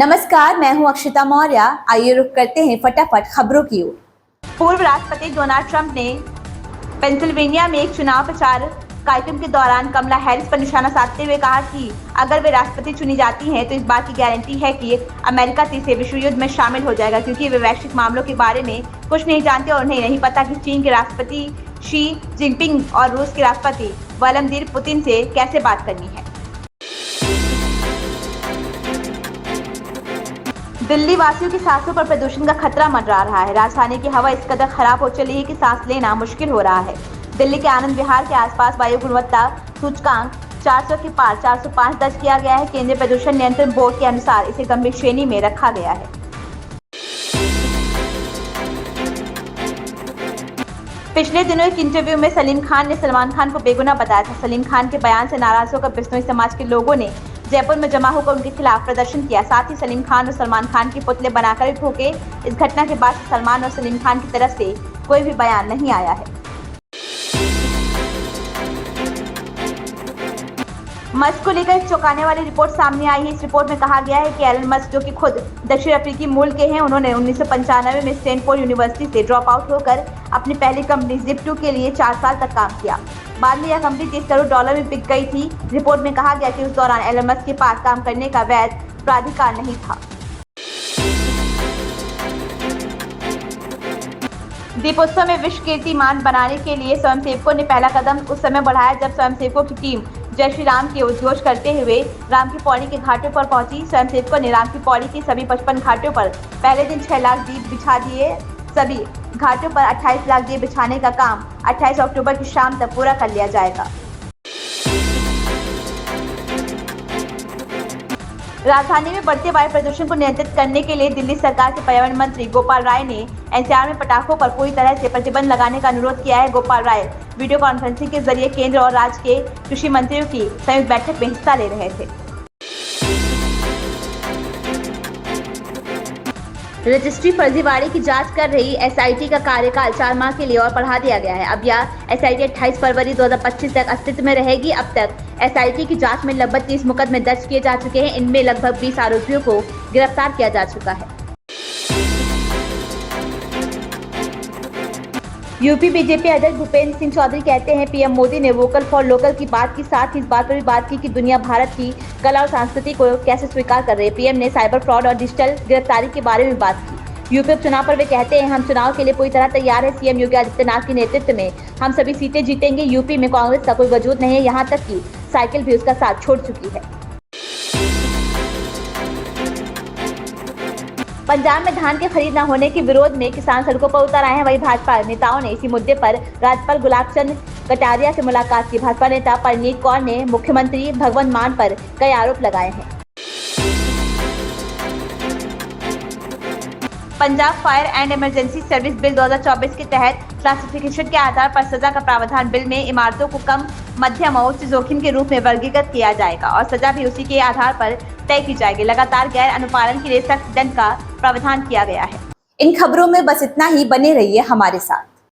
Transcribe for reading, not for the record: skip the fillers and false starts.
नमस्कार, मैं हूं अक्षिता मौर्य। आइए रुक करते हैं फटाफट खबरों की ओर। पूर्व राष्ट्रपति डोनाल्ड ट्रंप ने पेंसिल्वेनिया में एक चुनाव प्रचार कार्यक्रम के दौरान कमला हैरिस पर निशाना साधते हुए कहा कि अगर वे राष्ट्रपति चुनी जाती हैं तो इस बात की गारंटी है कि अमेरिका तीसरे विश्व युद्ध में शामिल हो जाएगा, क्योंकि वे वैश्विक मामलों के बारे में कुछ नहीं जानते और उन्हें नहीं पता कि चीन के राष्ट्रपति शी जिनपिंग और रूस के राष्ट्रपति व्लादिमीर पुतिन से कैसे बात करनी है। दिल्ली वासियों की सांसों पर प्रदूषण का खतरा मंडरा रहा है। राजधानी की हवा इस कदर खराब हो चली है कि सांस लेना मुश्किल हो रहा है। दिल्ली के आनंद विहार के आसपास वायु गुणवत्ता सूचकांक 400 के पार 405 दर्ज किया गया है। केंद्रीय प्रदूषण नियंत्रण बोर्ड के अनुसार इसे गंभीर श्रेणी में रखा गया है। पिछले दिनों एक इंटरव्यू में सलीम खान ने सलमान खान को बेगुनाह बताया था। सलीम खान के बयान से नाराज होकर बिश्नोई समाज के लोगों ने जयपुर में जमा होकर उनके खिलाफ प्रदर्शन किया। साथ ही सलीम खान और सलमान खान के पुतले बनाकर भी ठोके। इस घटना के बाद सलमान और सलीम खान की तरफ से कोई भी बयान नहीं आया है। मस्क को लेकर एक चौंकाने वाली रिपोर्ट सामने आई है। इस रिपोर्ट में कहा गया है कि एलन मस्क, जो कि खुद दक्षिण अफ्रीकी मूल के हैं, उन्होंने 1995 में स्टैनफोर्ड यूनिवर्सिटी से ड्रॉप आउट होकर अपनी पहली कंपनी Zip2 के लिए 4 साल तक काम किया। बाद में यह कंपनी $30 करोड़ में बिक गई थी। रिपोर्ट में कहा गया कि उस दौरान एलन मस्क के पास काम करने का वैध प्राधिकार नहीं था। दीपोत्सव में विश्व कीर्तिमान बनाने के लिए स्वयंसेवकों ने पहला कदम उस समय बढ़ाया जब स्वयंसेवकों की टीम जय श्री राम के उद्घोष करते हुए राम की पौड़ी के घाटों पर पहुंची। स्वयंसेवकों ने राम की पौड़ी की सभी 55 घाटों पर पहले दिन 6 लाख दीप बिछा दिए। सभी घाटों पर 28 लाख दीप बिछाने का काम 28 अक्टूबर की शाम तक पूरा कर लिया जाएगा। राजधानी में बढ़ते वायु प्रदूषण को नियंत्रित करने के लिए दिल्ली सरकार के पर्यावरण मंत्री गोपाल राय ने एनसीआर में पटाखों पर पूरी तरह से प्रतिबंध लगाने का अनुरोध किया है। गोपाल राय वीडियो कॉन्फ्रेंसिंग के जरिए केंद्र और राज्य के कृषि मंत्रियों की संयुक्त बैठक में हिस्सा ले रहे थे। रजिस्ट्री फर्जीवाड़े की जांच कर रही एसआईटी का कार्यकाल 4 माह के लिए और बढ़ा दिया गया है। अब यह एसआईटी 28 फरवरी 2025 तक अस्तित्व में रहेगी। अब तक एसआईटी की जांच में लगभग 30 मुकदमे दर्ज किए जा चुके हैं। इनमें लगभग 20 आरोपियों को गिरफ्तार किया जा चुका है। यूपी बीजेपी अध्यक्ष भूपेंद्र सिंह चौधरी कहते हैं, पीएम मोदी ने वोकल फॉर लोकल की बात की, साथ ही इस बात पर भी बात की कि दुनिया भारत की कला और संस्कृति को कैसे स्वीकार कर रही है। पीएम ने साइबर फ्रॉड और डिजिटल गिरफ्तारी के बारे में बात की। यूपी उपचुनाव पर वे कहते हैं, हम चुनाव के लिए पूरी तरह तैयार है। सीएम योगी आदित्यनाथ के नेतृत्व में हम सभी सीटें जीतेंगे। यूपी में कांग्रेस का कोई वजूद नहीं है, यहाँ तक कि साइकिल भी उसका साथ छोड़ चुकी है। पंजाब में धान के खरीद न होने के विरोध में किसान सड़कों पर उतर आए हैं। वहीं भाजपा नेताओं ने इसी मुद्दे पर राज्यपाल गुलाब चंद कटारिया से मुलाकात की। भाजपा नेता परनीत कौर ने मुख्यमंत्री भगवंत मान पर कई आरोप लगाए हैं। Punjab fire and emergency service bill 2024 के तहत क्लासिफिकेशन के आधार पर सजा का प्रावधान। बिल में इमारतों को कम, मध्यम और उच्च जोखिम के रूप में वर्गीकृत किया जाएगा और सजा भी उसी के आधार पर तय की जाएगी। लगातार गैर अनुपालन के लिए सख्त दंड का प्रावधान किया गया है। इन खबरों में बस इतना ही। बने रहिए हमारे साथ।